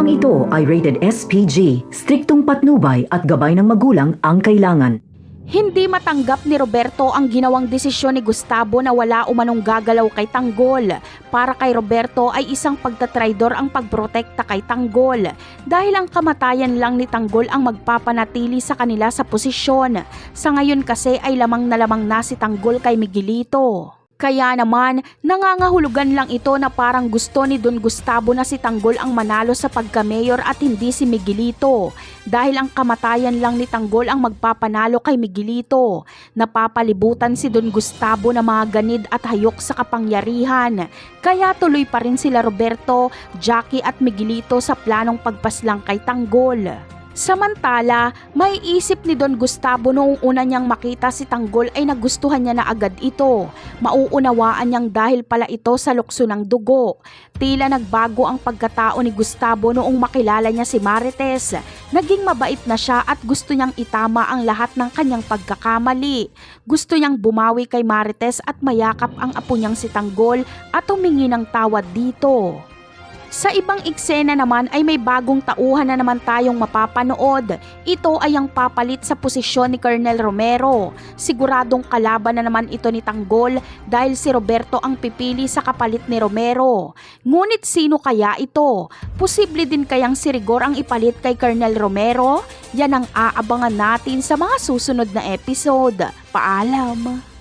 Programang ito ay rated SPG, striktong patnubay at gabay ng magulang ang kailangan. Hindi matanggap ni Roberto ang ginawang desisyon ni Gustavo na wala umanong gagalaw kay Tanggol. Para kay Roberto ay isang pagtatraidor ang pagprotekta kay Tanggol dahil ang kamatayan lang ni Tanggol ang magpapanatili sa kanila sa posisyon. Sa ngayon kasi ay lamang na si Tanggol kay Miguelito. Kaya naman, nangangahulugan lang ito na parang gusto ni Don Gustavo na si Tanggol ang manalo sa pagka-mayor at hindi si Miguelito. Dahil ang kamatayan lang ni Tanggol ang magpapanalo kay Miguelito. Napapalibutan si Don Gustavo na mga ganid at hayok sa kapangyarihan. Kaya tuloy pa rin sila Roberto, Jackie at Miguelito sa planong pagpaslang kay Tanggol. Samantala, may isip ni Don Gustavo noong una niyang makita si Tanggol ay nagustuhan niya na agad ito. Mauunawaan niyang dahil pala ito sa lukso ng dugo. Tila nagbago ang pagkatao ni Gustavo noong makilala niya si Marites. Naging mabait na siya at gusto niyang itama ang lahat ng kanyang pagkakamali. Gusto niyang bumawi kay Marites at mayakap ang apo niyang si Tanggol at humingi ng tawad dito. Sa ibang eksena naman ay may bagong tauhan na naman tayong mapapanood. Ito ay ang papalit sa posisyon ni Colonel Romero. Siguradong kalaban na naman ito ni Tanggol dahil si Roberto ang pipili sa kapalit ni Romero. Ngunit sino kaya ito? Posible din kayang si Rigor ang ipalit kay Colonel Romero? Yan ang aabangan natin sa mga susunod na episode. Paalam!